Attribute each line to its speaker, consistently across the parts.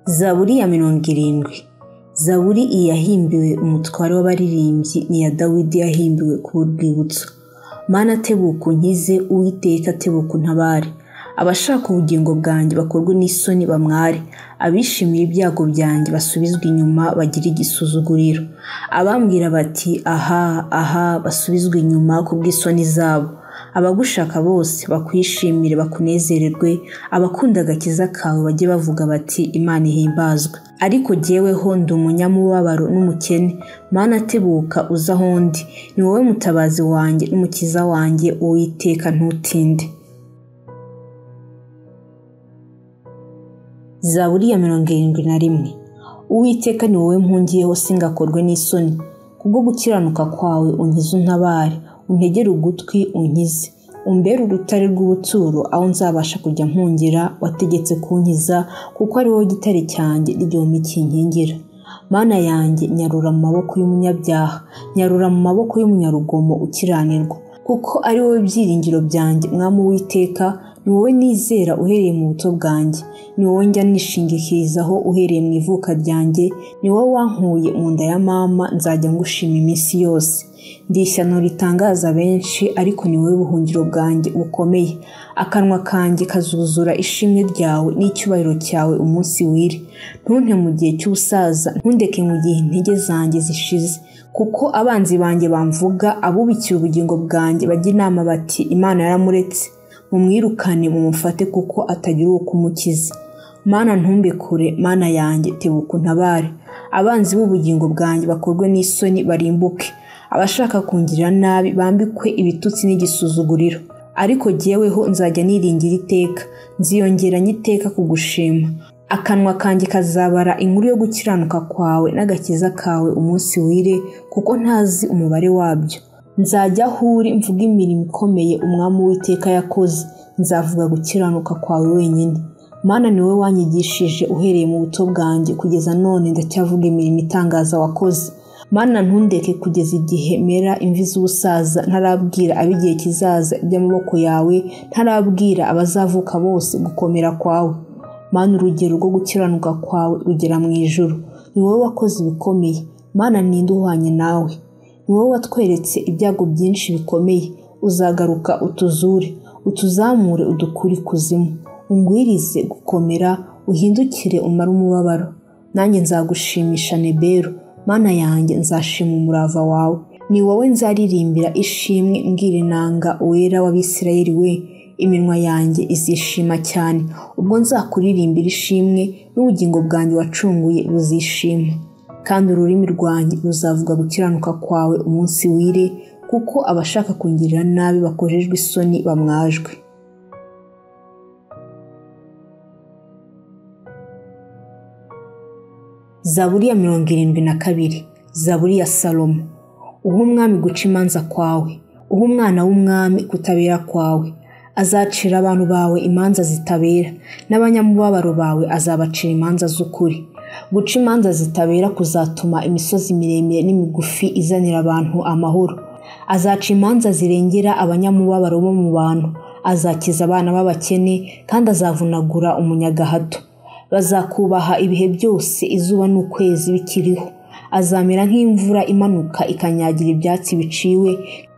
Speaker 1: Zaburi ya 70. Zaburi iyi yahimbiwe umutware w'abaririmbyi ni ya Dawidi yahimbiwe ku rwibutso. Mana tebuka unkize, Uwiteka tebuka untabare. Abashaka ubugingo bwanjye bakorwe n'isoni bamware. Abishimira ibyago byanjye basubizwe inyuma bagira igisuzuguriro. Abambwira bati aha aha basubizwe inyuma kubw'isoni zabo. Abagushaka bose bakwishimire bakunezererwe, abakunda agakiza kawe bajye bavuga bati Imana ihimbazwe. Ariko jyeweho ndi umunyamubabaro n'umukene, Mana tebuka uza aho ndi. Ni wowe mutabazi wanjye n'umukiza wanjye, Uwiteka ntutinde. Zaburi ya 71. Uwiteka ni wowe mpungiyeho singakorwe n'isoni. Kubwo gukiranuka kwawe unkize untabare, untegere ugutwi unkize. Umbere urutare rw'ubuturo aho nzabasha kujya mpungira, wategetse kunkiza kuko ari wowe gitare cyanjye n'igihome kinkingira. Mana yanjye nyarura mu maboko y'umunyabyaha, nyarura mu maboko y'umunyarugomo ukiranirwa. Kuko ari wowe byiringiro byanjye Mwami Uwiteka, ni wowe nizera uhereye mu buto bwanjye. Ni wowe njya nishingikirizaho uhereye mu ivuka ryanjye. Ni wowe wankuye mu nda ya mama, nzajya ngushima iminsi yose. Ndi ishyano ritangaza benshi, ariko ni wowe buhungiro bwanjye bukomeye. Akanwa kanjye kazuzura ishimwe ryawe n'icyubahiro cyawe umunsi wire. Ntunte mu gihe cy'ubusaza, ntundeke mu gihe intege zanjye zishize. Kuko abanzi banjye bamvuga, abubikira ubugingo bwanjye bajya inama bati Imana yaramuretse. Mumwirukane mumufate kuko atagira uwo kumukiza. Mana ntumbe kure, Mana yanjye tebuka untabare. Abanzi b'ubugingo bwanjye bakorwe n'isoni barimbuke. Abashaka kungirira nabi bambikwe ibitutsi n'igisuzuguriro. Ariko jyeweho nzajya niringira iteka, nziyongeranya iteka kugushima. Akanwa kanjye kazabara inkuru yo gukiranuka kwawe n'agakiza kawe umunsi wire, kuko ntazi umubare wabyo. Nzajya aho uri mvuga imirimo ikomeye Umwami Uwiteka yakoze, nzavuga gukiranuka kwawe wenyine. Mana ni wowe wanyigishije uhereye mu buto bwanjye, kugeza none ndacyavuga imirimo itangaza wakoze. Mana ntundeke kugeza igihe mera imvi z'ubusaza, ntarabwira ab'igihe kizaza iby'amaboko yawe, ntarabwira abazavuka bose gukomera kwawe. Mana urugero rwo gukiranuka kwawe rugera mu ijuru. Ni wowe wakoze ibikomeye, Mana ninde uhwanye nawe? Ni wowe watweretse ibyago byinshi bikomeye. Uzagaruka utuzure, utuzamure udukuri kuzimu. Ungwirize gukomera, uhindukire umare umubabaro. Nanjye nzagushimisha Nebero, Mana yanjye nzashima umurava wawe. Ni wowe nzaririmbira ishimwe mbwira inanga Uwera w'Abisirayeli we. Iminwa yanjye izishima cyane ubwo nzakuririmbira ishimwe, n'ubugingo bwanjye wacunguye buzishima. Kandi ururimi rwanjye ruzavuga gukiranuka kwawe umunsi wire, kuko abashaka kungirira nabi bakojejwe isoni bamwajwe. Zaburi ya 72. Zaburi ya Salomo. Uha umwami guca imanza kwawe, uha umwana w'umwami kutabera kwawe. Azacira abantu bawe imanza zitabera, n'abanyamubabaro bawe azabacira imanza z'ukuri. Guca imanza zitabera kuzatuma imisozi miremire n'imigufi izanira abantu amahoro. Azaca imanza zirengera abanyamubabaro bo mu bantu. Azakiza abana b'abakene kandi azavunagura umunyagahato. Bazakubaha ibihe byose, izuba n'ukwezi bikiriho. Azamera nk'imvura imanuka ikanyagira ibyatsi biciwe,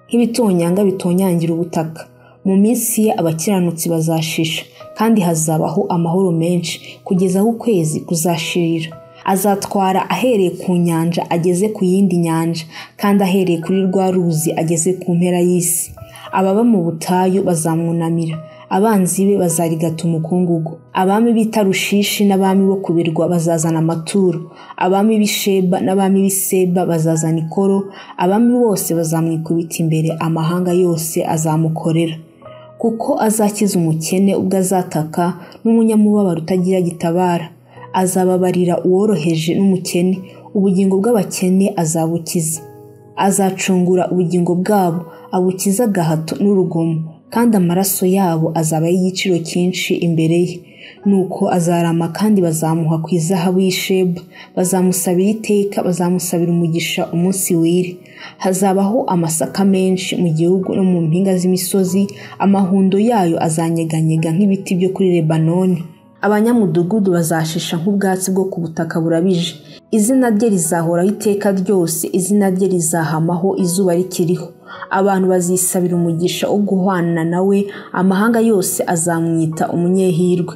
Speaker 1: nk'ibitonyanga bitonyangira ubutaka. Mu minsi ye abakiranutsi bazashisha, kandi hazabaho amahoro menshi kugeza aho ukwezi kuzashirira. Azatwara ahereye ku nyanja ageze ku yindi nyanja, kandi ahereye kuri rwa ruzi ageze ku mpera y'isi. Ababa mu butayu bazamwunamira, abanzi be bazarigata umukungugu. Abami b'i Tarushishi n'abami bo ku birwa bazazana amaturo. Abami b'i Sheba n'abami b'i Seba bazazana ikoro. Abami bose bazamwikubita imbere, amahanga yose azamukorera. Kuko azakiza umukene ubwo azataka, n'umunyamubabaro utagira gitabara. Azababarira uworoheje n'umukene, ubugingo bw'abakene azabukiza. Azacungura ubugingo bwabo, abukiza agahato n'urugomo, kandi amaraso yabo azaba y'igiciro cyinshi imbere ye. Nuko azarama kandi bazamuha ku izahabu y'Isheba. Bazamusabira iteka, bazamusabira umugisha umunsi wire. Hazabaho amasaka menshi mu gihugu no mu mpinga z'imisozi, amahundo yayo azanyeganyega nk'ibiti byo kuri Lebanoni. abanyamudugudu bazashisha nk'ubwatsi bwo ku butaka burabije. Izina rye rizahoraho iteka ryose, izina rye rizahamaho izuba rikiriho. Abantu bazisabira umugisha wo guhwana nawe, amahanga yose azamwita umunyehirwe.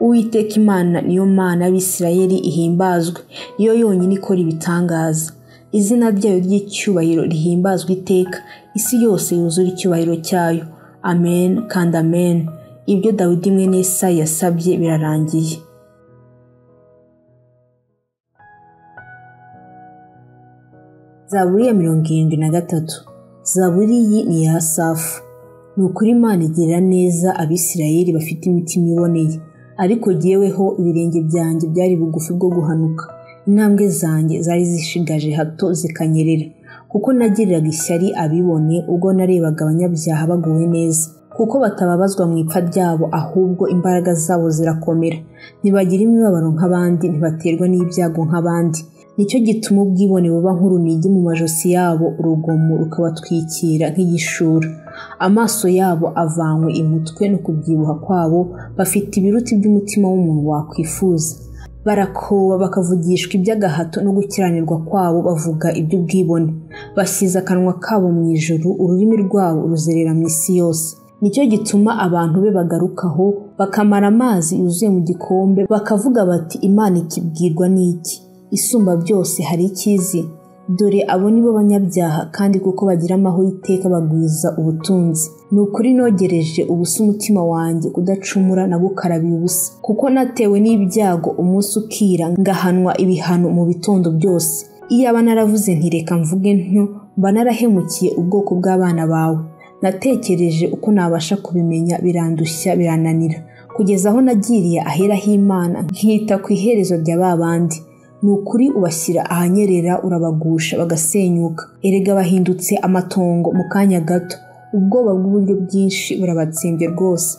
Speaker 1: Uwiteka Imana niyo Mana y'Abisirayeli ihimbazwe, niyo yonyine ikora ibitangaza. Izina ryayo ry'icyubahiro rihimbazwe iteka, isi yose yuzura icyubahiro cyayo. Amen kandi amen. Ibyo Dawidi mwene Yesayi yasabye birarangiye. Zaburi ya 73. Zaburi iyi ni ya Asafu. Ni ukuri Imana igirira neza Abisirayeli bafite imitima iboneye, ariko jyeweho ibirenge byanjye byari bugufi bwo guhanuka, intambwe zanjye zari zishigaje hato zikanyerera, kuko nagiriraga ishyari abibone ubwo narebaga abanyabyaha baguwe neza, kuko batababazwa mu ipfa ryabo, ahubwo imbaraga zabo zirakomera. Ntibagira imibabaro nk'abandi, ntibaterwa n'ibyago nk'abandi. Nicyo gituma ubwibone buba nk'urunigi mu majosi yabo, urugomo rukabatwikira nk'igishura. Amaso yabo avanywe imutwe no kubyibuha kwabo, bafite ibiruti by'umutima w'umuntu wakwifuza. Barakoba bakavugishwa iby'agahato no gukiranirwa kwabo, bavuga iby'ubwibone. Bashyize akanwa kabo mu ijuru, ururimi rwabo ruzerera mu isi yose. Nicyo gituma abantu be bagarukaho, bakamara amazi yuzuye mu gikombe, bakavuga bati Imana ikibwirwa n'iki? Isumba byose hari ikizi? Dore abo nibo banyabyaha, kandi kuko bagira amahoro iteka bagwiza ubutunzi. Ni ukuri nogereje ubusa umutima wanjye kudacumura na gukarabiye ubusa, kuko natewe n'ibyago umunsi ukira, ngahanwa ibihano mu bitondo byose. Iyaba naravuze nti reka mvuge ntyo, mba narahemukiye ubwoko bw'abana bawe. Natekereje uko nabasha kubimenya, birandushya birananira, kugeza aho nagiriye ahera h'Imana, nkita ku iherezo rya babandi. Ni ukuri ubashyira ahanyerera, urabagusha bagasenyuka. Erega bahindutse amatongo mu kanya gato, ubwoba bw'uburyo bwinshi burabatsembye rwose.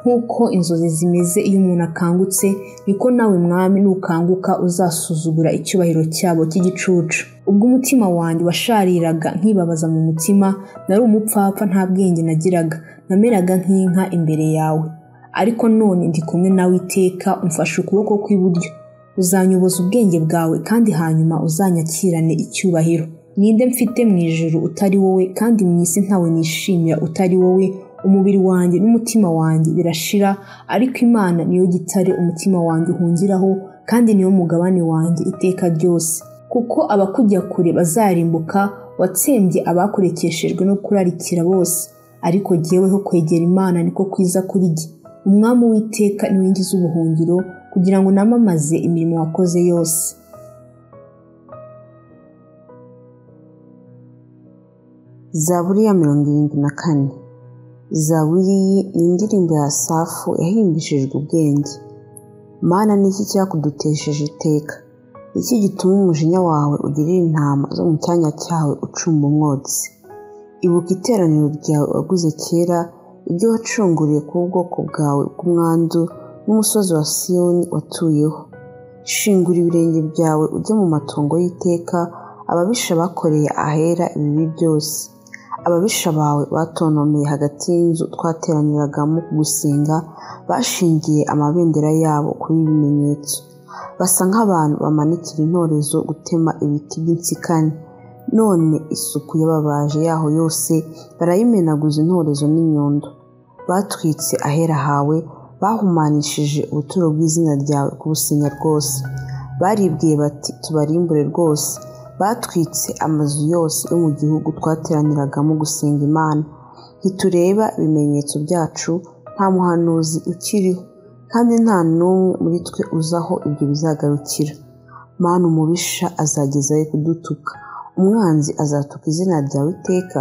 Speaker 1: Nk'uko inzozi zimeze iyo umuntu akangutse, niko nawe mwami nukanguka uzasuzugura icyubahiro cyabo cy'igicucu. Ubwo umutima wanjye washariraga nkibabaza mu mutima, nari umupfapfa nta bwenge nagiraga, nameraga nk'inka imbere yawe. Ariko none ndi kumwe nawe iteka, umfashe ukuboko kw'iburyo. Uzanyuboza ubwenge bwawe, kandi hanyuma uzanyakirane icyubahiro. Ninde mfite mu ijuru utari wowe, kandi mu isi ntawe nishimira utari wowe. Umubiri wanjye n'umutima wanjye birashira, ariko Imana niyo gitare umutima wanjye uhungiraho, kandi niyo mugabane wanjye iteka ryose. Kuko abakujya kure bazarimbuka, watsembye abakurekeshejwe no kurarikira bose. Ariko jyeweho kwegera Imana niko kwiza kuri jye. Umwami w'iteka niwe ngize ubuhungiro, kugira ngo namamaze imirimo wakoze yose. Zaburi ya 74. Zaburi ni indirimbo ya Asafu yahimbishijwe ubwenge. Mana, niki cyakudutesheje iteka? Iki gituma umujinya wawe ugirira intama zo mu cyanya cyawe ucumba umwotsi? Ibuka iteraniro ryawe waguze kera, ibyo wacunguriye ku bwoko bwawe bw'umwandu n'umusozi wa Siyoni watuyeho. Shingura ibirenge byawe ujye mu matongo y'iteka, ababisha bakoreye ahera ibibi byose. Ababisha bawe batontomeye hagati y'inzu twateraniragamo gusenga, bashingiye amabendera yabo kuri ibimenyetso. Basa nk'abantu bamanikira intorezo gutema ibiti by'insikane. None isuku y'ababaje yaho yose barayimenaguza intorezo n'inyundo. Batwitse ahera hawe, bahumanishije ubuturo bw'izina ryawe kubusenya rwose. Baribwiye bati tubarimbure rwose. Batwitse amazu yose yo mu gihugu twateraniragamo gusenga Imana. Ntitureba ibimenyetso byacu, nta muhanuzi ukiriho, kandi nta n'umwe muri twe uzaho ibyo bizagarukira. Mana, umubisha azagezayo kudutuka, umwanzi azatuka izina ryawe iteka.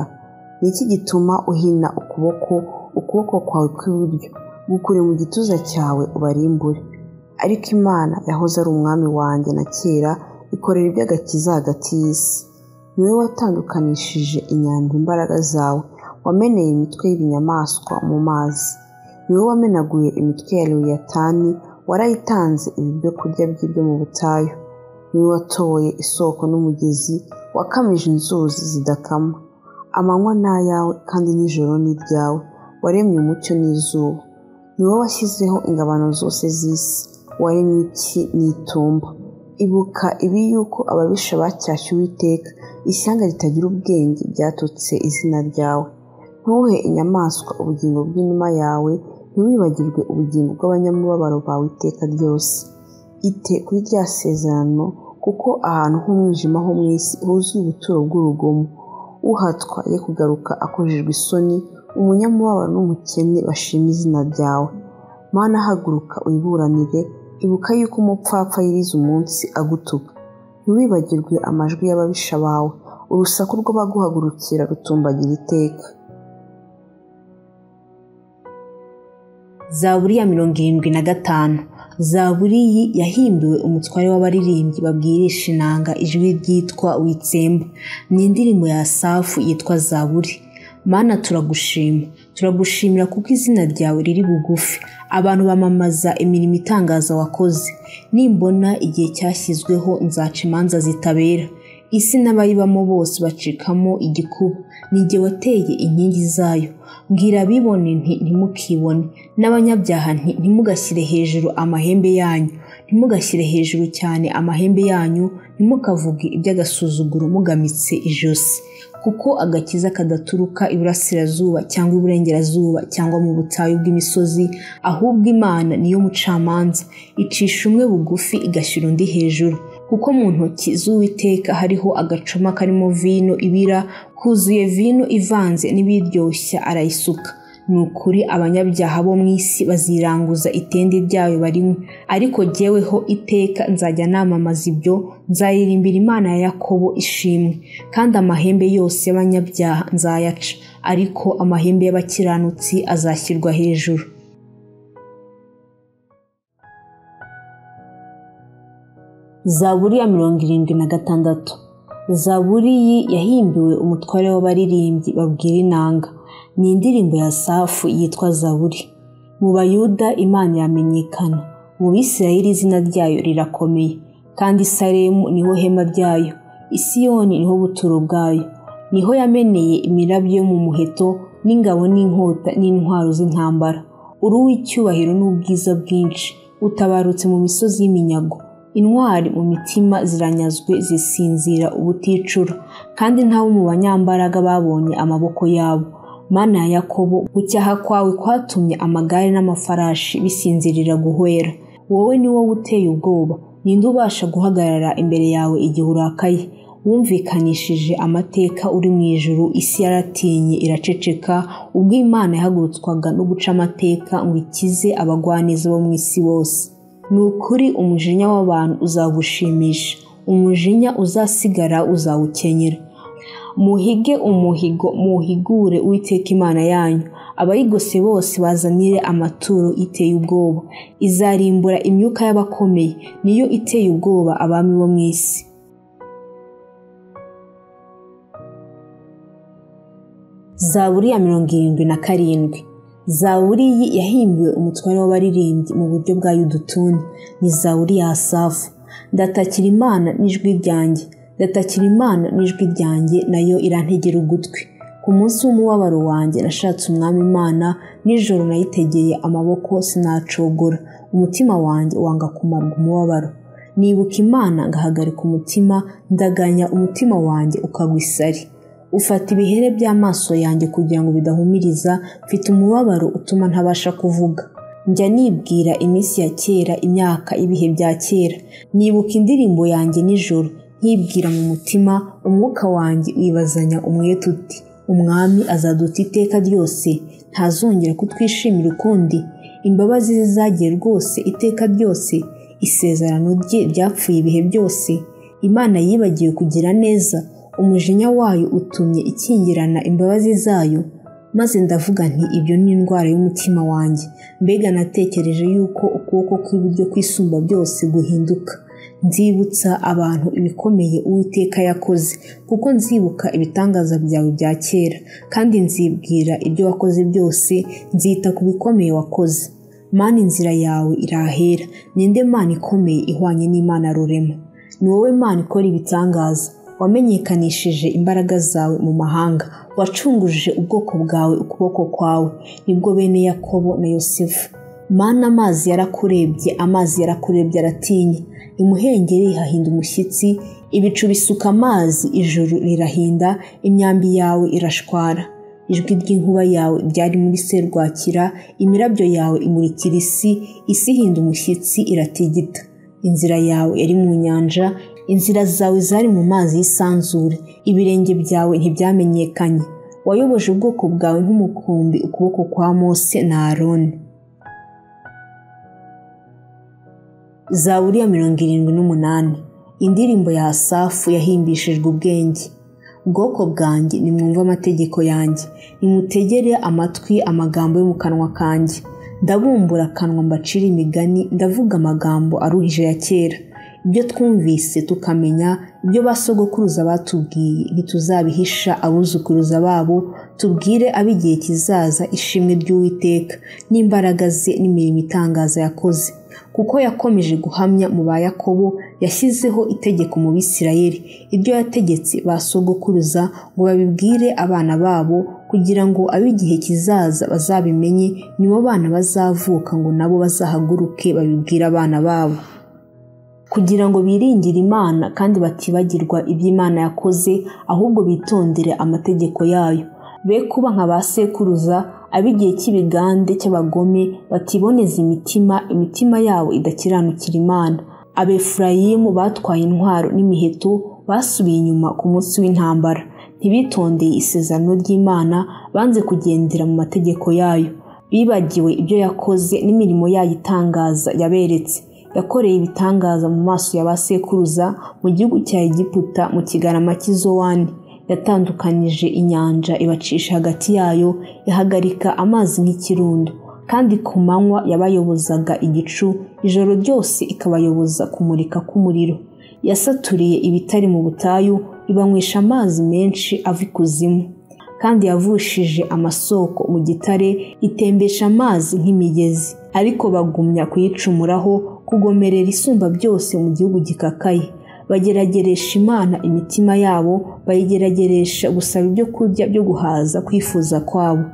Speaker 1: Ni iki gituma uhina ukuboko kwawe kw'iburyo, gukure mu gituza cyawe ubarimbure? Ariko Imana yahoze ari umwami wanjye na kera, ikorera iby'agakiza hagati y'isi. Niwe watandukanishije inyanja imbaraga zawe, wameneye imitwe y'ibinyamaswa mu mazi. Niwe wamenaguye imitwe ya Lewiyatani, warayitanze ibi byo kurya by'ibyo mu butayu. Niwe watoye isoko n'umugezi, wakamije inzuzi zidakama. Amanywa ni ayawe, kandi nijoro ni iryawe, waremye umucyo n'izuba.
Speaker 2: ni wowe washyizeho ingabano zose z'isi, waremye iki n'itumba. Ibuka ibi yuko ababisha bacyashye Uwiteka, ishyanga ritagira ubwenge ryatutse izina ryawe. Ntuhe inyamaswa ubugingo bw'inuma yawe, ntiwibagirwe ubugingo bw'abanyamubabaro bawe iteka ryose. Ite kuri rya sezerano, kuko ahantu h'umwijima ho mu isi huzuye ubuturo bw'urugomo. Uhatwa ye kugaruka akojejwe isoni, umunyamubabaro n'umukene bashima izina ryawe. Mana haguruka uyiburanire, ibuka yuko umupfapfa yiriza umunsi agutuka. Ntiwibagirwe amajwi y'ababisha bawe, urusaku rw'abaguhagurukira rutumbagira iteka.
Speaker 1: Zaburi ya 75. Zaburi iyi yahimbiwe umutware w'abaririmbyi babwirisha inanga ijwi ryitwa Witsemba. Ni indirimbo ya Asafu yitwa Zaburi. Mana turagushimira kuko izina ryawe riri bugufi. Abantu bamamaza imirimo itangaza wakoze. Nimbona igihe cyashyizweho nzaca imanza zitabera. Isi n'abayibamo bose bacikamo igikuba. Nijye wateye inkingi zayo. Mbwira abibone ntimukibone, n'abanyabyaha ntimugashyire hejuru amahembe yanyu. Ntimugashyire hejuru cyane amahembe yanyu, ntimukavuge iby'agasuzuguro mugamitse ijosi. Kuko agakiza kadaturuka iburasirazuba cyangwa iburengerazuba cyangwa mu butayu bw'imisozi, ahubwo Imana niyo mucamanza, icisha umwe bugufi igashyira undi hejuru. Kuko mu ntoki z'Uwiteka hariho agacuma karimo vino ibira, kuzuye vino ivanze n'ibiryoshya arayisuka. Ni ukuri abanyabyaha bo mu isi baziranguza itende ryayo barinywe, ariko jyeweho iteka nzajya namamaza ibyo, nzaririmbira Imana ya Yakobo ishimwe. Kandi amahembe yose y'abanyabyaha nzayaca, ariko amahembe y'abakiranutsi azashyirwa hejuru. Zaburi ya 76. Zaburi iyi yahimbiwe umutware w'abaririmbyi babwira inanga. Ni indirimbo ya Asafu yitwa Zaburi. Mu Bayuda Imana yamenyekana, mu Bisirayeli izina ryayo rirakomeye. Kandi i Salemu niho hema ryayo, i Siyoni niho buturo bwayo. Niho yameneye imirabyo yo mu muheto, n'ingabo n'inkota n'intwaro z'intambara. Uri uw'icyubahiro n'ubwiza bwinshi, utabarutse mu misozi y'iminyago. Intwari mu mitima ziranyazwe zisinzira ubuticura, kandi ntabo mu banyambaraga babonye amaboko yabo. Mana ya Yakobo, gucyaha kwawe kwatumye amagare n'amafarashi bisinzirira guhwera. Wowe ni wowe uteye ubwoba, ninde ubasha guhagarara imbere yawe igihe urakaye? Wumvikanishije amateka uri mu ijuru, isi yaratinye iraceceka, ubwo Imana yahagurutswaga no guca amateka ngo ikize abagwaneza bo mu isi bose. Ni ukuri umujinya w'abantu uzagushimisha, umujinya uzasigara uzawukenyera. Muhige umuhigo, muhigure Uwiteka Imana yanyu. Abayigose bose bazanire amaturo iteye ubwoba. Izarimbura imyuka y'abakomeye, niyo iteye ubwoba abami bo mu isi. Zaburi ya 77. Zaburi iyi yahimbiwe umutware w'abaririmbyi mu buryo bwa Yudutuni. Ni Zaburi ya Asafu. Ndatakira Imana n'ijwi ryanjye, ndatakira Imana n'ijwi ryanjye, nayo irantegera ugutwi. Ku munsi w'umubabaro wanjye nashatse Umwami Imana, nijoro nayitegeye amaboko sinacogora. Umutima wanjye wanga kumarwa umubabaro. Nibuka Imana ngahagarika umutima, ndaganya umutima wanjye ukagwa isari. Ufata ibihere by'amaso yanjye kugira ngo bidahumiriza, mfite umubabaro utuma ntabasha kuvuga. Njya nibwira iminsi ya kera, imyaka ibihe bya kera. Nibuka indirimbo yanjye nijoro, nkibwira mu mutima, umwuka wanjye wibazanya umwete uti, Umwami azaduta iteka ryose, ntazongera kutwishimira ukundi. Imbabazi ze zagiye rwose iteka ryose, isezerano rye ryapfuye ibihe byose. Imana yibagiwe kugira neza, umujinya wayo utumye ikingirana imbabazi zayo. Maze ndavuga nti ibyo ni indwara y'umutima wanjye. Mbega natekereje yuko ukuboko kw'iburyo kwisumba byose guhinduka. Nzibutsa abantu ibikomeye Uwiteka yakoze, kuko nzibuka ibitangaza byawe bya kera, kandi nzibwira ibyo wakoze byose. Nzita ku bikomeye wakoze. Mana, inzira yawe irahera. Ninde Mana ikomeye ihwanye n'Imana rurema? Ni wowe Mana ikora ibitangaza. Wamenyekanishije imbaraga zawe mu mahanga, wacunguje ubwoko bwawe ukuboko kwawe, nibwo bene Yakobo na Yosefu. Mana amazi yarakurebye aratinya, imuhengeri hahinda umushyitsi, ibicu bisuka amazi, ijuru rirahinda, imyambi yawe irashwara. Ijwi ry'inkuba yawe ryari muri serwakira, imirabyo yawe imurikira isi ihinda umushyitsi iratigita. Inzira yawe yari mu nyanja, inzira zawe zari mu mazi y'isanzure, ibirenge byawe ntibyamenyekanye. Wayoboje ubwoko bwawe nk'umukumbi ukuboko kwa Mose na Aroni. Zaburi ya 78. Indirimbo ya Asafu yahimbishijwe ubwenge. Ubwoko bwanjye nimwumve amategeko yanjye, nimutegere amatwi amagambo yo mu kanwa kanjye. Ndabumbura akanwa mbacira imigani, ndavuga amagambo aruhije ya kera. Ibyo twumvise tukamenya, ibyo basogokuruza batubwiye, ntituzabihisha abuzukuruza babo. Tubwire ab'igihe kizaza ishimwe ry'Uwiteka n'imbaraga ze n'imirimo itangaza yakoze. Kuko yakomeje guhamya mu ba Yakobo, yashyizeho itegeko mu Bisirayeli, ibyo yategetse basogokuruza ngo babibwire abana babo, kugira ngo ab'igihe kizaza bazabimenye, nibo bana bazavuka ngo nabo bazahaguruke babibwire abana babo. Kugira ngo biringire Imana kandi batibagirwa ibyo Imana yakoze, ahubwo bitondere amategeko yayo. Be kuba nka ba sekuruza, ab'igihe cy'ibigande cy'abagome, batiboneza imitima yabo idakiranukira Imana. Abefurayimu batwaye intwaro n'imiheto, basubiye inyuma ku munsi w'intambara. Ntibitondeye isezerano ry'Imana, banze kugendera mu mategeko yayo. Bibagiwe ibyo yakoze n'imirimo yayo itangaza yaberetse. Yakoreye ibitangaza mu maso ya ba sekuruza mu gihugu cya Egiputa, mu kigarama cy'Izowani. Yatandukanije inyanja ibacisha hagati yayo, yahagarika amazi nk'ikirundo. Kandi ku manywa yabayobozaga igicu, ijoro ryose ikabayoboza kumurika k'umuriro. Yasaturiye ibitari mu butayu, ibanywesha amazi menshi ava ikuzimu. Kandi yavushije amasoko mu gitare, itembesha amazi nk'imigezi. Ariko bagumya kuyicumuraho, kugomerera isumba byose mu gihugu gikakaye. Bagerageresha Imana imitima yabo, bayigerageresha gusaba ibyo kurya byo guhaza kwifuza kwabo.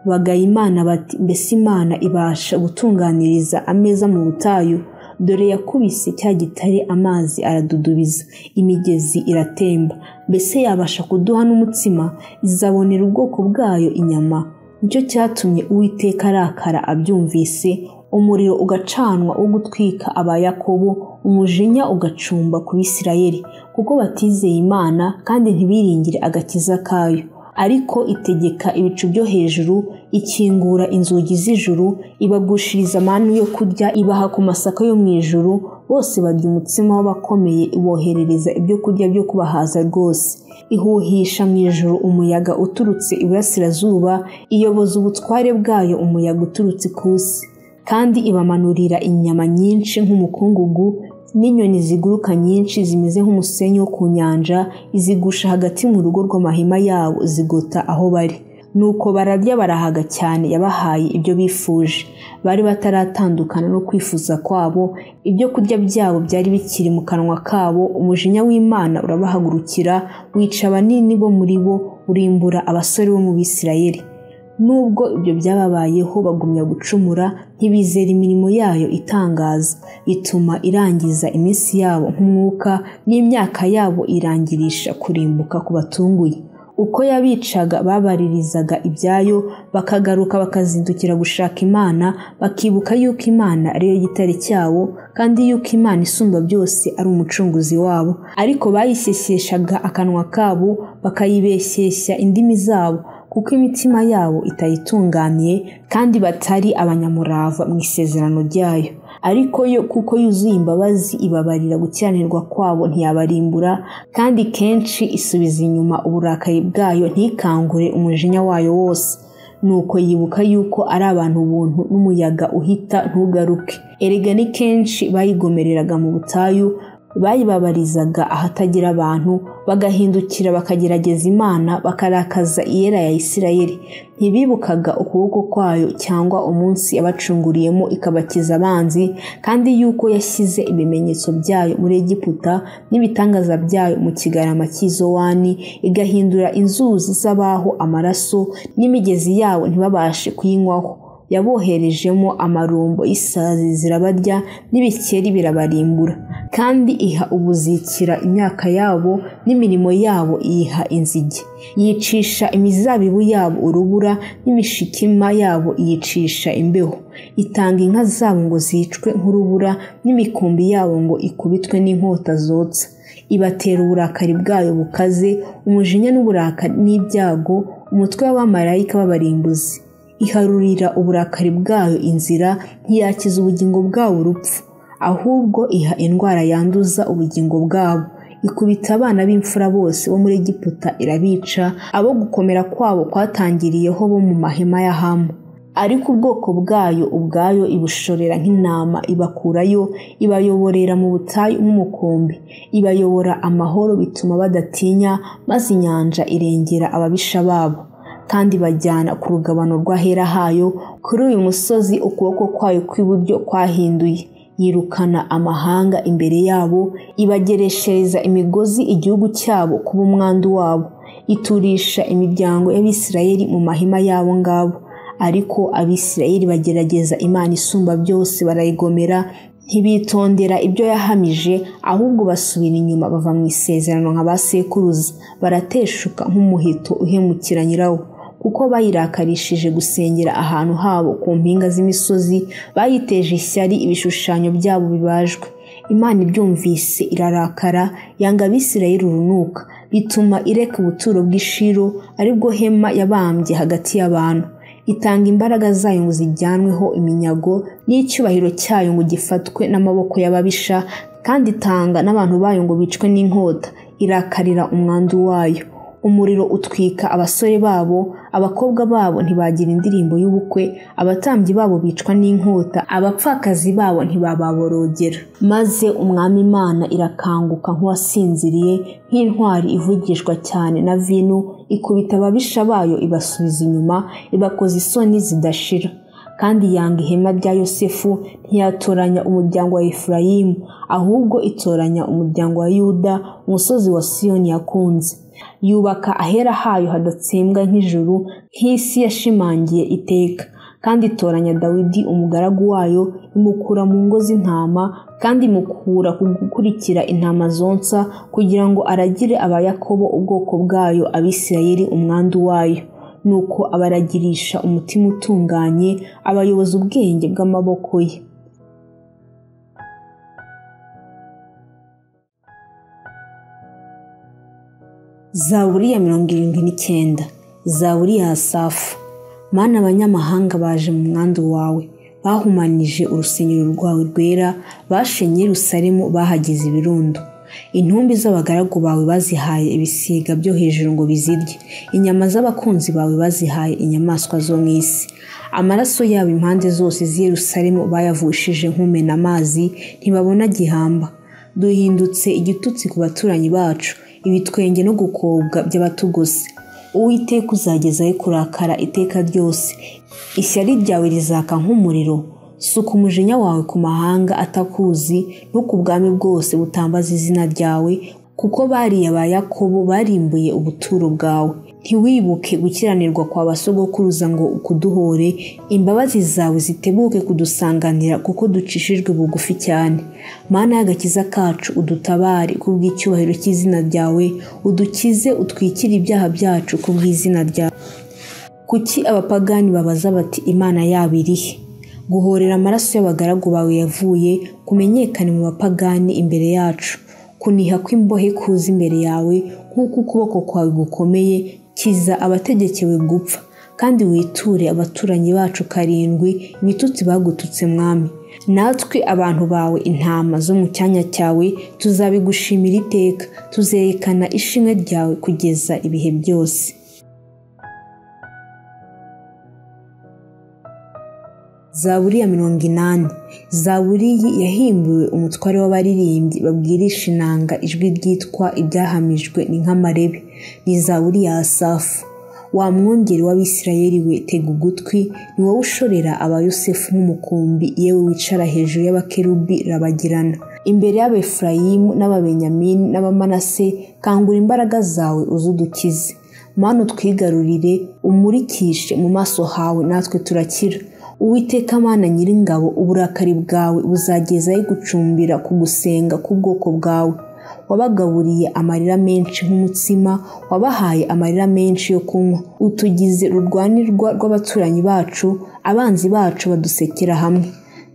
Speaker 1: Bagaya Imana bati, mbese Imana ibasha gutunganiriza ameza mu butayu? Dore yakubise cya gitare amazi aradudubiza, imigezi iratemba. Mbese yabasha kuduha n'umutsima? Izabonera ubwoko bwayo inyama? Nicyo cyatumye Uwiteka arakara abyumvise, umuriro ugacanwa wo gutwika aba Yakobo, umujinya ugacumba ku Bisirayeli, kuko batizeye Imana kandi ntibiringire agakiza kayo. Ariko itegeka ibicu byo hejuru, ikingura inzugi z'ijuru, ibagushiriza manu yo kurya, ibaha ku masaka yo mu ijuru. Bose barya umutsima w'abakomeye, iboherereza ibyo kurya byo kubahaza rwose. Ihuhisha mu ijuru umuyaga uturutse iburasirazuba, iyoboza ubutware bwayo umuyaga uturutse ikusi. Kandi ibamanurira inyama nyinshi nk'umukungugu, n'inyoni ziguruka nyinshi zimeze nk'umusenyi wo ku nyanja, izigusha hagati mu rugo rw'amahema yabo, zigota aho bari. Nuko bararya barahaga cyane, yabahaye ibyo bifuje. Bari bataratandukana no kwifuza kwabo, ibyo kurya byabo byari bikiri mu kanwa kabo. Umujinya w'Imana urabahagurukira, wica abanini bo muri bo, urimbura abasore bo mu Bisirayeli. Nubwo ibyo byababayeho, bagumya gucumura, ntibizera imirimo yayo itangaza, bituma irangiza iminsi yabo nk'umwuka, n'imyaka yabo irangirisha kurimbuka ku batunguye. Uko yabicaga babaririzaga ibyayo, bakagaruka bakazindukira gushaka Imana, bakibuka yuko Imana ariyo gitare cyabo, kandi yuko Imana isumba byose ari umucunguzi wabo. Ariko bayishyeshyeshaga akanwa kabo, bakayibeshyeshya indimi zabo, kuko imitima yabo itayitunganiye, kandi batari abanyamurava mu isezerano ryayo. Ariko yo kuko yuzuye imbabazi, ibabarira gukiranirwa kwabo, ntiyabarimbura, kandi kenshi isubiza inyuma uburakari bwayo, ntikangure umujinya wayo wose. Nuko yibuka yuko ari abantu ubuntu, n'umuyaga uhita ntugaruke. Erega ni kenshi bayigomereraga mu butayu, bayibabarizaga ahatagira abantu, bagahindukira bakagerageza Imana, bakarakaza Iyera ya Isirayeli. Ntibibukaga ukuboko kwayo cyangwa umunsi yabacunguriyemo ikabakiza abanzi, kandi yuko yashyize ibimenyetso byayo muri Egiputa n'ibitangaza byayo mu kigarama cy'Izowani, igahindura inzuzi z'abaho amaraso, n'imigezi yawo ntibabashe kuyinywaho. yaboherejemo amarumbo y'isazi zirabarya n'ibikeri birabarimbura, kandi iha ubuzikira imyaka yabo n'imirimo yabo iyiha inzige. Yicisha imizabibu yabo urubura n'imishikima yabo iyicisha imbeho. Itanga inka zabo ngo zicwe nk'urubura n'imikumbi yabo ngo ikubitwe n'inkota zotsa. Ibatera uburakari bwayo bukaze, umujinya n'uburakari n'ibyago, umutwe w'abamarayika b'abarimbuzi. Iharurira uburakari bwayo inzira, ntiyakiza ubugingo bwabo urupfu, ahubwo iha indwara yanduza ubugingo bwabo. Ikubita abana b'imfura bose bo muri Egiputa irabica, abo gukomera kwabo kwatangiriyeho bo mu mahema ya Hamu. Ariko ubwoko bwayo ubwayo ibushorera nk'intama, ibakurayo, ibayoborera mu butayu nk'umukumbi. Ibayobora amahoro bituma badatinya, maze inyanja irengera ababisha babo. Kandi bajyana ku rugabano rw'ahera hayo, kuri uyu musozi ukuboko kwayo kw'iburyo kwahinduye. Yirukana amahanga imbere yabo, ibagereshereza imigozi igihugu cyabo kuba umwandu wabo. Iturisha imiryango y'Abisirayeli mu mahema yabo ngabo. Ariko Abisirayeli bagerageza Imana isumba byose, barayigomera, ntibitondera ibyo yahamije, ahubwo basubira inyuma bava mu isezerano nka ba sekuruza. Barateshuka nk'umuheto uhemukira nyirawo, kuko bayirakarishije gusengera ahantu habo ku mpinga z'imisozi, bayiteje ishyari ibishushanyo byabo bibajwe. Imana ibyumvise irarakara, yanga Abisirayeli urunuka, bituma ireka ubuturo bw'Ishiro, aribwo hema yabambye hagati y'abantu. Itanga imbaraga zayo ngo zijyanweho iminyago, n'icyubahiro cyayo ngo gifatwe n'amaboko y'ababisha, kandi itanga n'abantu bayo ngo bicwe n'inkota. Irakarira umwandu wayo. Umuriro utwika abasore babo, abakobwa babo ntibagira indirimbo y'ubukwe, abatambyi babo bicwa n'inkota, abapfakazi babo ntibababorogera. Maze umwami Imana irakanguka nk'uwasinziriye, nk'intwari ivugishwa cyane na vino, ikubita ababisha bayo ibasubiza inyuma, ibakoza isoni zidashira. Kandi yanga ihema rya Yosefu, ntiyatoranya umuryango wa Efurayimu, ahubwo itoranya umuryango wa Yuda, umusozi wa Siyoni yakunze. Yubaka ahera hayo hadatsembwa nk'ijuru, nk'isi yashimangiye iteka. Kandi itoranya Dawidi umugaragu wayo, imukura mu ngo z'intama, kandi imukura ku gukurikira intama zonsa, kugira ngo aragire abayakobo ubwoko bwayo, Abisirayeli umwandu wayo. Nuko abaragirisha umutima utunganye, abayoboza ubwenge bw'amaboko ye. Zaburi ya 79. Zaburi ya Asafu. Mana, abanyamahanga baje mu mwandu wawe, bahumanije urusengero rwawe rwera, bashenye Yerusalemu, bahagize ibirundo. Intumbi z'abagaragu bawe bazihaye ibisiga byo hejuru ngo bizirye, inyama z'abakunzi bawe bazihaye inyamaswa zo mu isi. Amaraso yabo impande zose z'i Yerusalemu bayavushije nk'umena amazi, ntibabona gihamba. Duhindutse igitutsi ku baturanyi bacu, ibitwenge no gukobwa by'abatugose. Uwiteka uzagezaho kurakara iteka ryose, ishyari ryawe rizaka nk'umuriro. Suka umujinya wawe ku mahanga atakuzi, no ku bwami bwose butambaza izina ryawe, kuko bariya ba Yakobo barimbuye ubuturo bwawe. Ntiwibuke gukiranirwa kwa basogokuruza ngo ukuduhore, imbabazi zawe zitebuke kudusanganira, kuko ducishijwe bugufi cyane. Mana y'agakiza kacu, udutabare kubw'icyubahiro cy'izina ryawe, udukize utwikire ibyaha byacu kubw'izina ryawe. Kuki abapagani babaza bati Imana yabo irihe? Guhorera amaraso y'abagaragu bawe yavuye kumenyekane mu bapagani imbere yacu. Kuniha kw'imbohe kuza imbere yawe, nk'uko ukuboko kwawe gukomeye. Kiza abategekewe gupfa, kandi witure abaturanyi bacu karindwi ibitutsi bagututse mwami. Natwe abantu bawe intama zo mu cyanya cyawe tuzabigushimira iteka, tuzerekana ishimwe ryawe kugeza ibihe byose. Zaburi ya 80. Zaburi yahimbiwe umutware w'abaririmbyi babwirisha inanga, ijwi ryitwa ibyahamijwe ni nk'amarebe. Ni Zaburi ya Asafu. Wa mwungeri w'Abisirayeli we, tega ugutwi, ni wowe ushorera aba Yosefu nk'umukumbi, yewe wicara hejuru y'abakerubi rabagirana. Imbere y'Abefurayimu n'Ababenyamini n'Abamanase, kangura imbaraga zawe uzudukize. Mana, utwigarurire, umurikishe mu maso hawe, natwe turakira. Uwiteka Mana Nyiringabo, uburakari bwawe buzagezayo gucumbira ku gusenga k'ubwoko bwawe. Wabagaburiye amarira menshi nk'umutsima, wabahaye amarira menshi yo kunywa. Utugize rurwanirwa rw'abaturanyi bacu, abanzi bacu badusekera hamwe.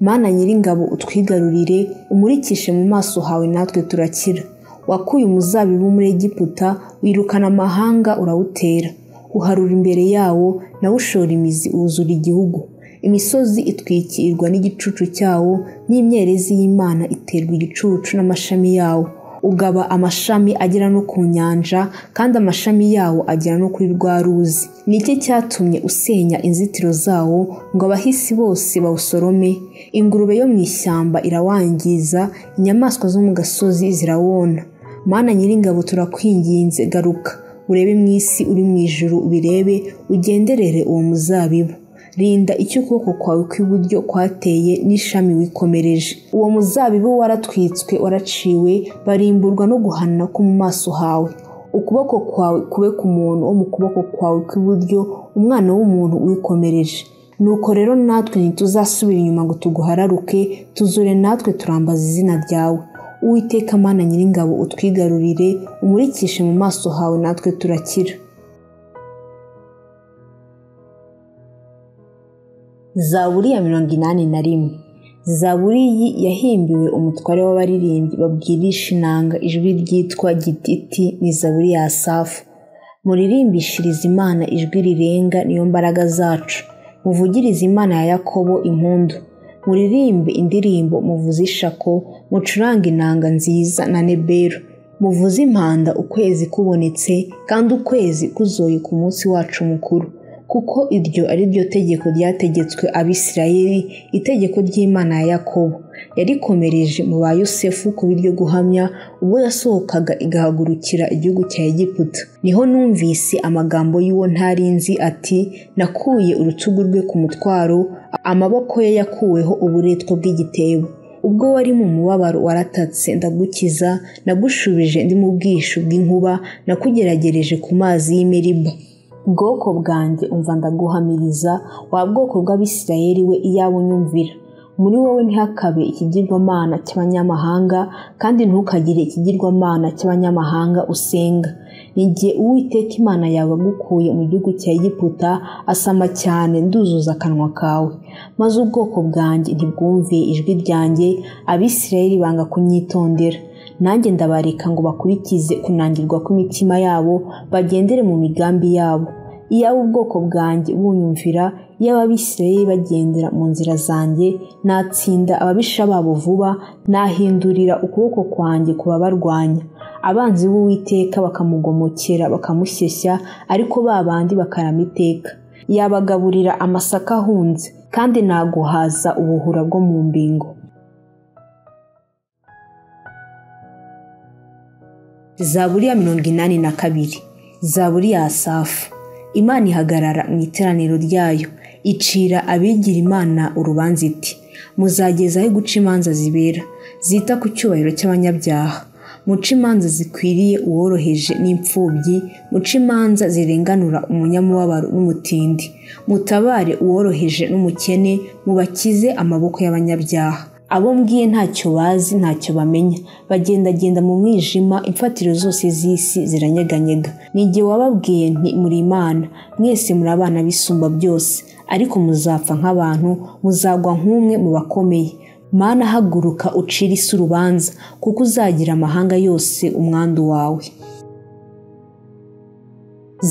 Speaker 1: Mana Nyiringabo, utwigarurire, umurikishe mu maso hawe natwe turakira. Wakuye umuzabibu muri Egiputa, wirukana amahanga urawutera. Uharura imbere yawo, nawe ushora imizi wuzura igihugu. Imisozi itwikirwa n'igicucu cyawo, n'imyerezi y'Imana iterwa igicucu n'amashami yawo. Ugaba amashami agera no ku nyanja, kandi amashami yawo agera no kuri rwa ruzi. Niki cyatumye usenya inzitiro zawo ngo abahisi bose bawusorome? Ingurube yo mu ishyamba irawangiza, inyamaswa zo mu gasozi zirawona. Mana Nyiringabo, turakwinginze, garuka urebe mu isi, uri mu ijuru ubirebe, ugenderere uwo muzabibu. Rinda icyo ukuboko kwawe kw'iburyo kwateye n'ishami wikomereje. Uwo muzabibu waratwitswe, waraciwe, barimburwa no guhana ko mu maso hawe. Ukuboko kwawe kube ku muntu wo mu kuboko kwawe kw'iburyo, umwana w'umuntu wikomereje. Nuko rero natwe ntituzasubira inyuma ngo tuguhararuke, tuzure natwe turambaza izina ryawe. Uwiteka Mana Nyiringabo, utwigarurire, umurikishe mu maso hawe natwe turakira. Zaburi ya 81. Zaburi iyi yahimbiwe umutware w'abaririmbyi babwirisha inanga, ijwi ryitwa gititi, ni Zaburi ya Asafu. Muririmbishirize Imana ijwi rirenga, niyo mbaraga zacu. Muvugirize Imana ya Yakobo impundu. Muririmbe indirimbo, muvuze ishako, mucurange inanga nziza na nebero. Muvuze impanda ukwezi kubonetse, kandi ukwezi kuzoye ku munsi wacu mukuru. Kuko iryo ari ryo tegeko ryategetswe Abisirayeli, itegeko ry'Imana ya Yakobo. Yarikomereje mu ba Yosefu ku biryo guhamya, ubwo yasohokaga igahagurukira igihugu cya Egiputa. Niho numvise amagambo y'uwo ntarinzi ati, nakuye urutugu rwe ku mutwaro, amaboko ye yakuweho uburetwa bw'igitebo. Ubwo wari mu mubabaro waratatse, ndagukiza, nagushubije ndi mu bwishu bw'inkuba, nakugeragereje ku mazi y'Imeriba. Bwoko bwanjye umva ndaguhamiriza, wa bwoko bw'Abisirayeli we, iyaba unyumvira. Muri wowe ntihakabe ikigirwamana cy'abanyamahanga, kandi ntukagire ikigirwamana cy'abanyamahanga usenga. Nigihe Uwiteka Imana yawe agukuye mu gihugu cya Egiputa, asama cyane, nduzuza akanwa kawe. Maze ubwoko bwanjye ntibwumviye ijwi ryanjye, Abisirayeli banga kunyitondera. Nanjye ndabareka ngo bakurikize kunangirwa kw'imitima yabo, bagendere mu migambi yabo. Iyaba ubwoko bwanjye bunyumvira, iyaba Abisirayeli bagendera mu nzira zanjye, natsinda ababisha babo vuba, nahindurira ukuboko kwanjye kubabarwanya. Abanzi b'Uwiteka bakamugomokera, bakamushyeshya, ariko babandi bakarama iteka. Yabagaburira amasaka ahunze, kandi naguhaza ubuhura bwo mu mbingo. Zaburi ya 82. Zaburi ya Asafu. Imana ihagarara mu iteraniro ryayo, icira abigira Imana urubanza iti, muzagezaho guca imanza zibera, zita ku cyubahiro cy'abanyabyaha. Muca imanza zikwiriye uworoheje n'imfubyi, muca imanza zirenganura umunyamubabaro n'umutindi. Mutabare uworoheje n'umukene, mubakize amaboko y'abanyabyaha. Abo mbwiye ntacyo bazi, ntacyo bamenya, bagendagenda mu mwijima, imfatiro zose z'isi ziranyeganyega. N'igihe wababwiye nti muri Imana, mwese muri abana b'Isumba byose, ariko muzapfa nk'abantu, muzagwa nk'umwe mu bakomeye. Mana haguruka ucire isi urubanza, kuko uzagira amahanga yose umwandu wawe.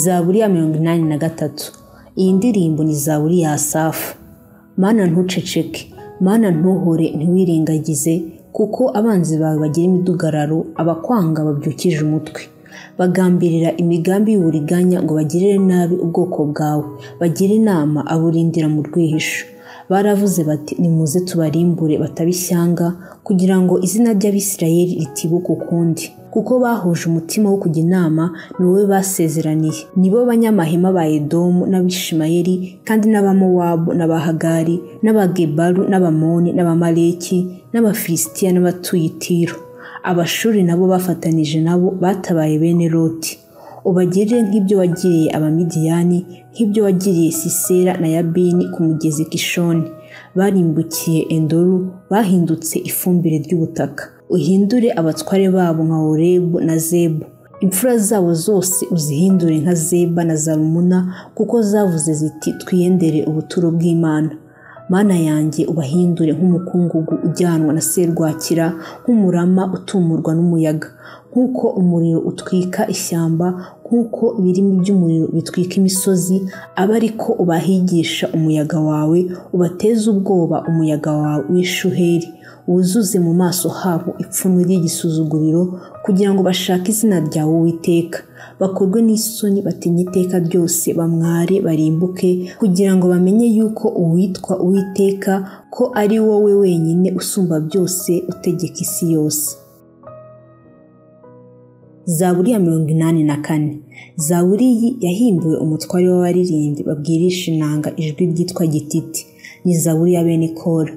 Speaker 1: Zaburi ya 83. Iyi ndirimbo ni Zaburi ya Asafu. Mana ntuceceke, Mana ntuhore, ntiwirengagize, kuko abanzi bawe bagira imidugararo, abakwanga babyukije umutwe. Bagambirira imigambi y'uburiganya ngo bagirire nabi ubwoko bwawe, bagire inama aburindira mu rwihisho. Baravuze bati, nimuze tubarimbure batabishyanga, kugira ngo izina ry'Abisirayeli ritibuka ukundi. Kuko bahuje umutima wo kujya inama, ni wowe basezeraniye. Nibo banyamahema ba Edomu n'Abishimayeli, kandi n'Abamowabu n'Abahagari n'Abagebaru n'Abamoni n'Abamaleki n'Abafilisitiya n'abatuye i Tiro. Abashuri nabo bafatanije nabo batabaye bene Loti. ubagirire nk'ibyo wagiriye Abamidiyani, nk'ibyo wagiriye Sisera na Yabini ku mugezi Kishoni. Barimbukiye Endoru, bahindutse ifumbire ry'ubutaka. Uhindure abatware babo nka Orebu na Zebu. Imfura zabo zose uzihindure nka Zeba na Zalumuna, kuko zavuze ziti twiyendere ubuturo bw'Imana. Mana yanjye ubahindure nk'umukungugu ujyanwa na serwakira, nk'umurama utumurwa n'umuyaga. Nk'uko umuriro utwika ishyamba, nk'uko ibirimi by'umuriro bitwika imisozi, aba ariko ubahigisha umuyaga wawe, ubateze ubwoba umuyaga wawe w'ishuheri. Wuzuze mu maso habo ipfunwe ry'igisuzuguriro, kugira ngo bashake izina ryawe Uwiteka. Bakorwe n'isoni batinye iteka ryose, bamware barimbuke, kugira ngo bamenye yuko uwitwa Uwiteka, ko ari wowe wenyine usumba byose, utegeka isi yose. Zaburi ya 84. Zaburi iyi yahimbiwe umutware w'abaririmbyi babwirisha inanga ijwi ryitwa gititi. Ni zaburi ya bene Kora.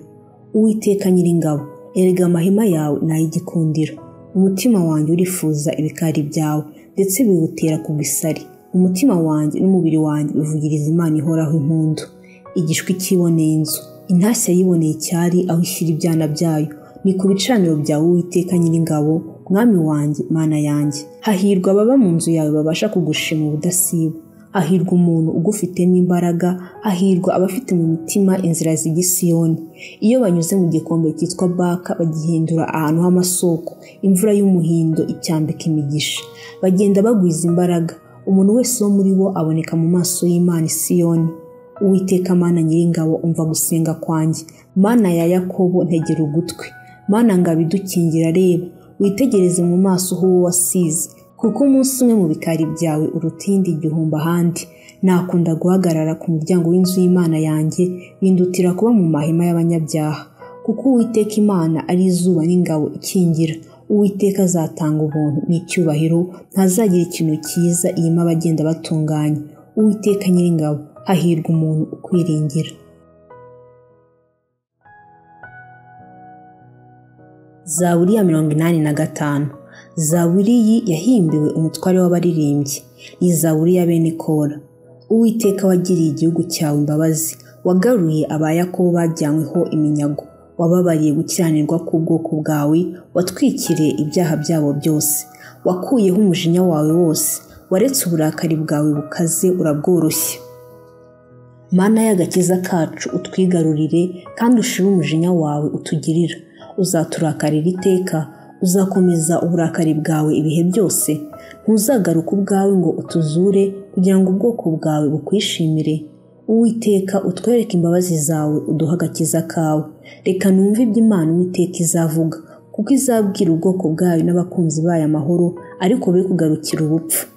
Speaker 1: Uwiteka Nyiringabo, erega amahema yawe ni ay'igikundiro. Umutima wanjye urifuza ibikari byawe, ndetse biwutera kugwa isari. Umutima wanjye n'umubiri wanjye bivugiriza Imana ihoraho impundu. Igishwi kiboneye inzu, intashya yiboneye icyari aho ishyira ibyana byayo. Ni ku bicaniro byawe Uwiteka Nyiringabo, Mwami wanjye, Mana yanjye. Hahirwa ababa mu nzu yawe babasha kugushima ubudasiba. Hahirwa umuntu ugufitemo imbaraga, hahirwa abafite mu mitima inzira zijya i Siyoni. Iyo banyuze mu gikombe cyitwa Baka, bagihindura ahantu h'amasoko, imvura y'umuhindo icyambika imigisha. Bagenda bagwiza imbaraga, umuntu wese wo muri bo aboneka mu maso y'Imana i Siyoni. Uwiteka Mana Nyiringabo, umva gusenga kwanjye. Mana ya Yakobo, ntegera ugutwi. Mana ngabo idukingira, reba witegereze mu maso h'uwo wasize, kuko umunsi umwe mu bikari byawe urutindi igihumbi ahandi. Nakunda guhagarara ku muryango w'inzu y'Imana yanjye, bindutira kuba mu mahema y'abanyabyaha. Kuko Uwiteka Imana ari izuba n'ingabo ikingira. Uwiteka azatanga ubuntu n'icyubahiro, ntazagira ikintu cyiza yima abagenda batunganye. Uwiteka Nyiringabo, hahirwa umuntu ukwiringira. Zaburi ya 85. Zaburi iyi yahimbiwe umutware w'abaririmbyi. Ni zaburi ya bene Kora. Uwiteka wagiriye igihugu cyawe imbabazi, wagaruye aba Yakobo bajyanyweho iminyago. Wababariye gukiranirwa k'ubwoko bwawe, watwikiriye ibyaha byabo byose. Wakuyeho umujinya wawe wose, waretse uburakari bwawe bukaze urabworoshye. Mana y'agakiza kacu, utwigarurire kandi ushire umujinya wawe utugirira. Uzaturakarira iteka, uzakomeza uburakari bwawe ibihe byose. Ntuzagaruka ubwawe ngo utuzure, kugira ngo ubwoko bwawe bukwishimire. Uwiteka utwereke imbabazi zawe, uduha agakiza kawe. Reka numve ibyo Imana Uwiteka izavuga, kuko izabwira ubwoko bwayo n'abakunzi bayo amahoro, ariko be kugarukira ubupfu.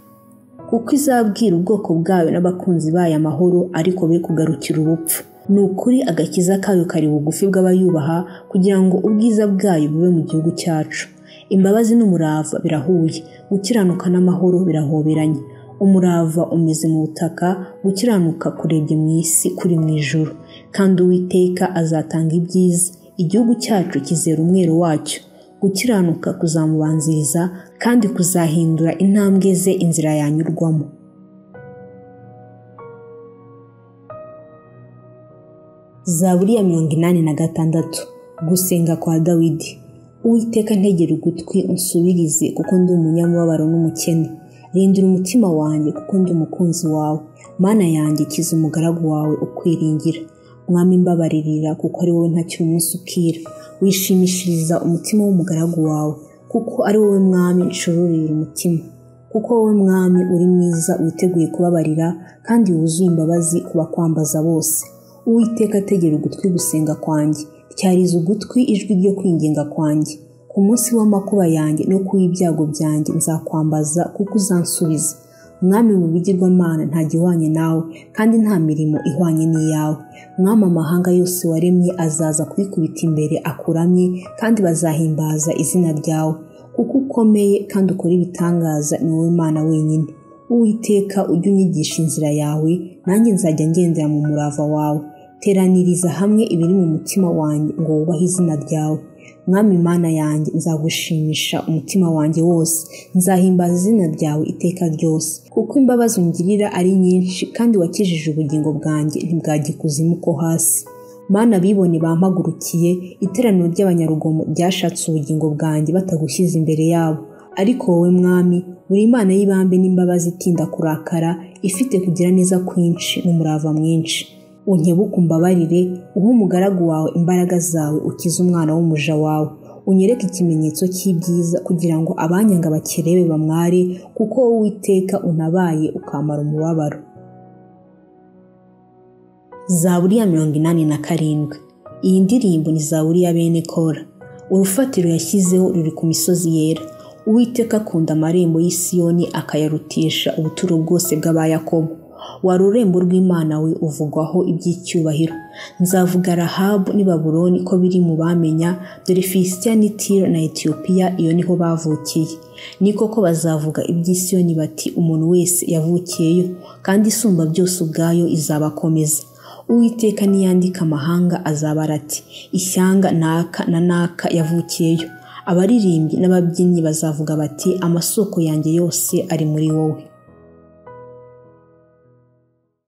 Speaker 1: Kuko izabwira ubwoko bwayo n'abakunzi bayo amahoro, ariko be kugarukira ubupfu. Ni ukuri agakiza kayo kari bugufi bw'abayubaha, kugira ngo ubwiza bwayo bube mu gihugu cyacu. Imbabazi n'umurava birahuye, gukiranuka n'amahoro birahoberanye. Umurava umeze mu butaka, gukiranuka kurebye mu isi kuri mu ijuru. Kandi Uwiteka azatanga ibyiza, igihugu cyacu kizera umwero wacyo. Gukiranuka kuzamubanziriza, kandi kuzahindura intambwe ze inzira yanyurwamo. Zaburi ya 86. Gusenga kwa Dawidi. Uwiteka ntegera ugutwi unsubirize, kuko ndi umunyamubabaro n'umukene. Rindira umutima wanjye, kuko ndi umukunzi wawe. Mana yanjye, kiza umugaragu wawe ukwiringira. Mwami mbabaririra, kuko ari wowe ntakiri umunsi ukira. Wishimishiriza umutima w'umugaragu wawe, kuko ari wowe Mwami nshororera umutima. Kuko wowe Mwami uri mwiza, witeguye kubabarira, kandi wuzuye imbabazi ku bakwambaza bose. Uwiteka tegera ugutwi gusenga kwanjye, tyariza ugutwi ijwi ryo kwinginga kwanjye. Ku munsi w'amakuba yanjye no ku ibyago byanjye nzakwambaza, kuko uzansubiza. Mwami mu bigirwamana nta gihwanye nawe, kandi nta mirimo ihwanye n'iyawe. Mwami amahanga yose waremye azaza kwikubita imbere akuramye, kandi bazahimbaza izina ryawe. Kuko ukomeye kandi ukora ibitangaza, ni wowe Mana wenyine. Uwiteka ujye unyigisha inzira yawe, nanjye nzajya ngendera mu murava wawe. Teraniriza hamwe ibiri mu mutima wanjye, ngo wubahe izina ryawe. Mwami Mana yanjye, nzagushimisha umutima wanjye wose, nzahimbaza izina ryawe iteka ryose, kuko imbabazi ungirira ari nyinshi kandi wakijije ubugingo bwanjye ntibwajya ikuzimu ko hasi. Mana, bibone bampagurukiye, iteraniro ry'abanyarugomo ryashatse ubugingo bwanjye batagushyize imbere yabo. Ariko wowe Mwami, uri Imana y'ibambe n'imbabazi itinda kurakara, ifite kugira neza kwinshi n'umurava mwinshi. Unkebuke umbabarire, uhe umugaragu wawe imbaraga zawe, ukize umwana w'umuja wawe. Unyereke ikimenyetso cy'ibyiza kugira ngo abanyanga bakirebe bamware, kuko wowe Uwiteka unabaye ukamara umubabaro. Zaburi ya 87. Iyi ndirimbo ni zaburi ya bene Kora. Urufatiro yashyizeho ruri ku misozi yera. Uwiteka akunda amarembo y'Isiyoni akayarutisha ubuturo bwose bw'abayakobo. Wari urembo rw'Imana we uvugwaho iby'icyubahiro. Nzavuga Rahabu n'i Babuloni ko biri mu bamenya, dore Filisitiya n'i Tiro na Etiyopiya iyo niho bavukiye. Ni koko bazavuga iby'Isiyoni bati umuntu wese yavukiyeyo, kandi isumba byose ubwayo izabakomeza. Uwiteka niyandika amahanga azabara ati ishyanga naka na naka yavukiyeyo. Abaririmbyi n'ababyinnyi bazavuga bati amasoko yanjye yose ari muri wowe.